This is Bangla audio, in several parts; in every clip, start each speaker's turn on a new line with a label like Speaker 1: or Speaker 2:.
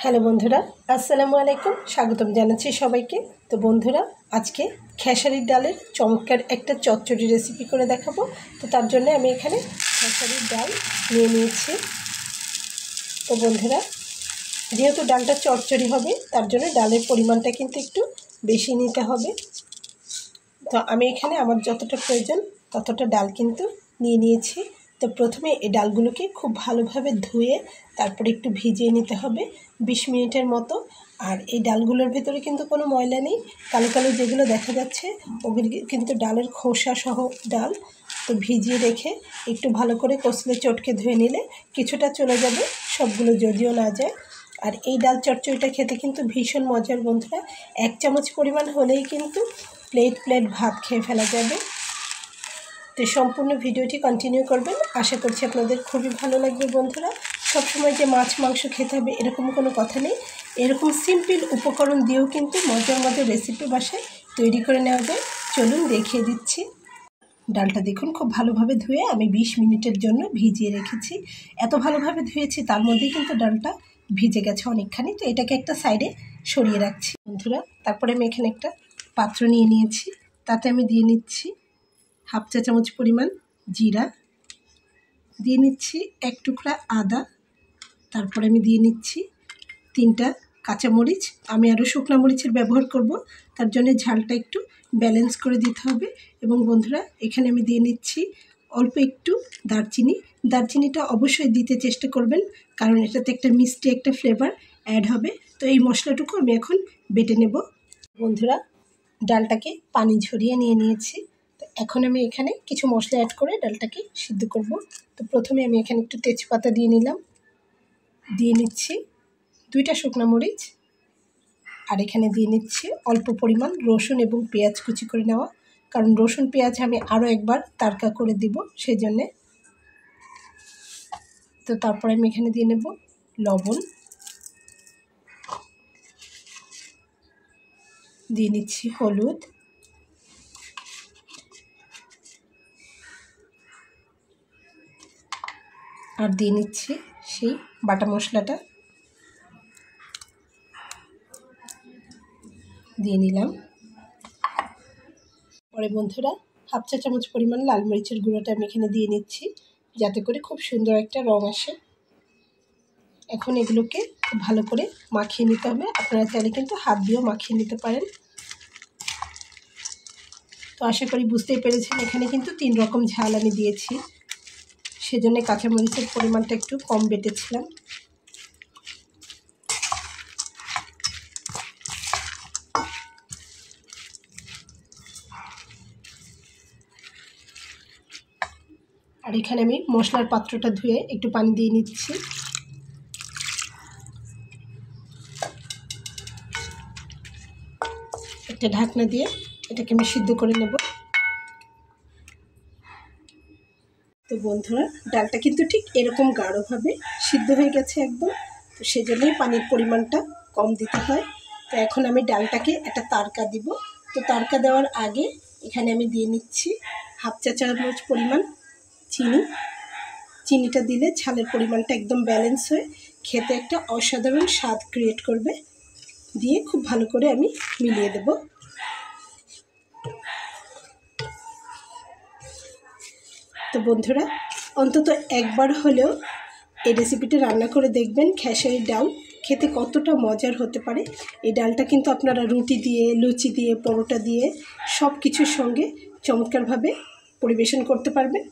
Speaker 1: হ্যালো বন্ধুরা, আসসালামু আলাইকুম। স্বাগতম জানাচ্ছি সবাইকে। তো বন্ধুরা, আজকে খেসারির ডালের চমৎকার একটা চচ্চড়ি রেসিপি করে দেখাবো। তো তার জন্য আমি এখানে খেসারির ডাল নিয়ে নিয়েছি। তো বন্ধুরা, যেহেতু ডালটা চচ্চড়ি হবে, তার জন্য ডালের পরিমাণটা কিন্তু একটু বেশি নিতে হবে। তো আমি এখানে আমার যতটা প্রয়োজন ততটা ডাল কিন্তু নিয়ে নিয়েছি। তো প্রথমে এই ডালগুলোকে খুব ভালোভাবে ধুয়ে তারপরে একটু ভিজিয়ে নিতে হবে 20 মিনিটের মতো। আর এই ডালগুলোর ভেতরে কিন্তু কোনো ময়লা নেই। কালো কালো যেগুলো দেখা যাচ্ছে ওগুলো কিন্তু ডালের খোসা সহ ডাল। তো ভিজিয়ে রেখে একটু ভালো করে কষলে চটকে ধুয়ে নিলে কিছুটা চলে যাবে, সবগুলো যদিও না যায়। আর এই ডাল চচ্চড়িটা খেতে কিন্তু ভীষণ মজার বন্ধুরা। 1 চামচ পরিমাণ হলেই কিন্তু প্লেট ভাত খেয়ে ফেলা যাবে। তো সম্পূর্ণ ভিডিওটি কন্টিনিউ করবেন, আশা করছি আপনাদের খুবই ভালো লাগবে বন্ধুরা। সবসময় যে মাছ মাংস খেতে হবে এরকম কোনো কথা নেই। এরকম সিম্পল উপকরণ দিয়েও কিন্তু মজার রেসিপি বাসায় তৈরি করে নেওয়া যায়। চলুন দেখিয়ে দিচ্ছি। ডালটা দেখুন খুব ভালোভাবে ধুয়ে আমি 20 মিনিটের জন্য ভিজিয়ে রেখেছি। এত ভালোভাবে ধুয়েছি তার মধ্যেই কিন্তু ডালটা ভিজে গেছে অনেকখানি। তো এটাকে একটা সাইডে সরিয়ে রাখছি বন্ধুরা। তারপরে আমি এখানে একটা পাত্র নিয়ে নিয়েছি, তাতে আমি দিয়ে নিচ্ছি 1/2 চা চামচ পরিমাণ জিরা, দিয়ে নিচ্ছি 1 টুকরা আদা, তারপরে আমি দিয়ে নিচ্ছি 3টা কাঁচামরিচ। আমি আরও শুকনো মরিচের ব্যবহার করব, তার জন্য ঝালটা একটু ব্যালেন্স করে দিতে হবে। এবং বন্ধুরা, এখানে আমি দিয়ে নিচ্ছি অল্প একটু দারচিনিটা অবশ্যই দিতে চেষ্টা করবেন, কারণ এটাতে একটা মিষ্টি একটা ফ্লেভার অ্যাড হবে। তো এই মশলাটুকু আমি এখন বেটে নেব বন্ধুরা। ডালটাকে পানি ঝরিয়ে নিয়ে নিয়েছি। তো এখন আমি এখানে কিছু মশলা অ্যাড করে ডালটাকে সিদ্ধ করব। তো প্রথমে আমি এখানে একটু তেজপাতা দিয়ে নিলাম, দিয়ে নিচ্ছি 2টা শুকনো মরিচ, আর এখানে দিয়ে নিচ্ছি অল্প পরিমাণ রসুন এবং পেঁয়াজ কুচি করে নেওয়া, কারণ রসুন পেঁয়াজ আমি আরও একবার তারকা করে দিব সেই জন্যে। তো তারপরে আমি এখানে দিয়ে নেব লবণ, দিয়ে নিচ্ছি হলুদ, আর দিয়ে নিচ্ছি সেই বাটা মশলাটা দিয়ে নিলাম। পরে বন্ধুরা, 1/2 চা চামচ পরিমাণ লাল মরিচের গুঁড়োটা আমি এখানে দিয়ে নিচ্ছি, যাতে করে খুব সুন্দর একটা রং আসে। এখন এগুলোকে খুব ভালো করে মাখিয়ে নিতে হবে। আপনারা চাইলে কিন্তু হাত দিয়েও মাখিয়ে নিতে পারেন। তো আশা করি বুঝতেই পেরেছেন, এখানে কিন্তু 3 রকম ঝাল আমি দিয়েছি, সেজন্য কাঁচামরিচের পরিমাণটা একটু কম বেটেছিলাম। আর এখানে আমি মশলার পাত্রটা ধুয়ে একটু পানি দিয়ে নিচ্ছি। একটা ঢাকনা দিয়ে এটাকে আমি সিদ্ধ করে নেব। তো বন্ধুরা, ডালটা কিন্তু ঠিক এরকম গাঢ়ভাবে সিদ্ধ হয়ে গেছে একদম। তো সেজন্যই পানির পরিমাণটা কম দিতে হয়। তো এখন আমি ডালটাকে একটা তারকা দিব। তো তারকা দেওয়ার আগে এখানে আমি দিয়ে নিচ্ছি 1/2 চা চামচ পরিমাণ চিনিটা দিলে ঝালের পরিমাণটা একদম ব্যালেন্স হয়ে খেতে একটা অসাধারণ স্বাদ ক্রিয়েট করবে। দিয়ে খুব ভালো করে আমি মিলিয়ে দেব। তো বন্ধুরা, অন্তত একবার হলেও এই রেসিপিটা রান্না করে দেখবেন। খেসারির ডাল খেতে কতটা মজার হতে পারে। এই ডালটা কিন্তু আপনারা রুটি দিয়ে, লুচি দিয়ে, পরোটা দিয়ে সব কিছুর সঙ্গে চমৎকারভাবে পরিবেশন করতে পারবেন।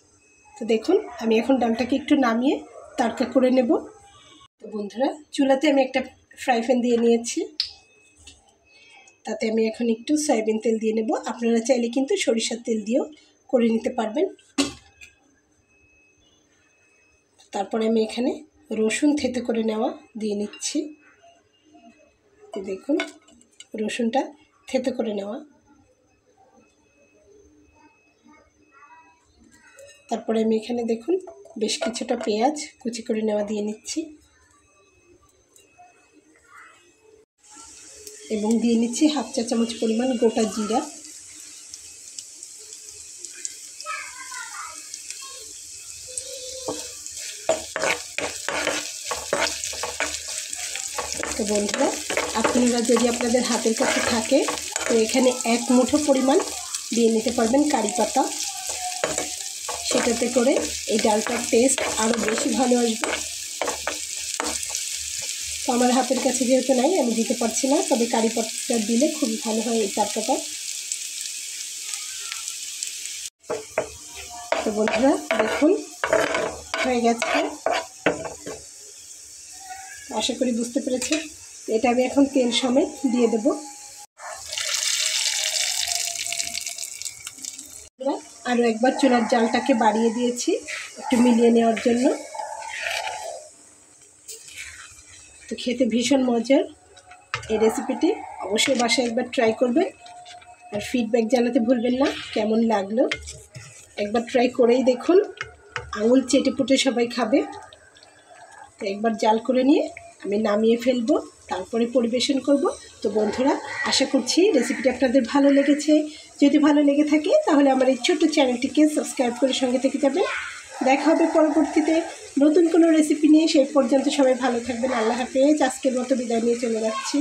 Speaker 1: তো দেখুন, আমি এখন ডালটাকে একটু নামিয়ে তারকা করে নেব। তো বন্ধুরা, চুলাতে আমি একটা ফ্রাই প্যান দিয়ে নিয়েছি, তাতে আমি এখন একটু সয়াবিন তেল দিয়ে নেব। আপনারা চাইলে কিন্তু সরিষার তেল দিয়েও করে নিতে পারবেন। তারপরে আমি এখানে রসুন থেঁতো করে নেওয়া দিয়ে নিচ্ছি। দেখুন, রসুনটা থেঁতো করে নেওয়া। তারপরে আমি এখানে দেখুন বেশ কিছুটা পেঁয়াজ কুচি করে নেওয়া দিয়ে নিচ্ছি, এবং দিয়ে নিচ্ছি 1/2 চা চামচ পরিমাণ গোটা জিরা। তো বন্ধুরা, আপনারা যদি আপনাদের হাতের কাছে থাকে তো এখানে 1 মুঠো পরিমাণ দিয়ে নিতে পারবেন কারি পাতা। সেটাতে করে এই ডালটার টেস্ট আরও বেশি ভালো আসবে। তো আমার হাতের কাছে যেহেতু নাই, আমি দিতে পারছি না, তবে কারি পাতা দিলে খুবই ভালো হয় এই তরকাটা। তো বন্ধুরা দেখুন হয়ে গেছে, আশা করি বুঝতে পেরেছেন। এটা আমি এখন তেল সমেত দিয়ে দেব। আরও একবার চুলার জালটাকে বাড়িয়ে দিয়েছি একটু মিলিয়ে নেওয়ার জন্য। তো খেতে ভীষণ মজার এই রেসিপিটি, অবশ্যই বাসায় একবার ট্রাই করবেন আর ফিডব্যাক জানাতে ভুলবেন না কেমন লাগলো। একবার ট্রাই করেই দেখুন, আঙুল চেটে পুটে সবাই খাবে। তো একবার জাল করে নিয়ে আমি নামিয়ে ফেলবো, তারপরে পরিবেশন করব। তো বন্ধুরা, আশা করছি রেসিপিটি আপনাদের ভালো লেগেছে। যদি ভালো লেগে থাকে তাহলে আমার এই ছোট্ট চ্যানেলটিকে সাবস্ক্রাইব করে সঙ্গে থেকে যাবেন। দেখা হবে পরবর্তীতে নতুন কোনো রেসিপি নিয়ে। সেই পর্যন্ত সবাই ভালো থাকবেন। আল্লাহ হাফেজ। আজকের মতো বিদায় নিয়ে চলে যাচ্ছি।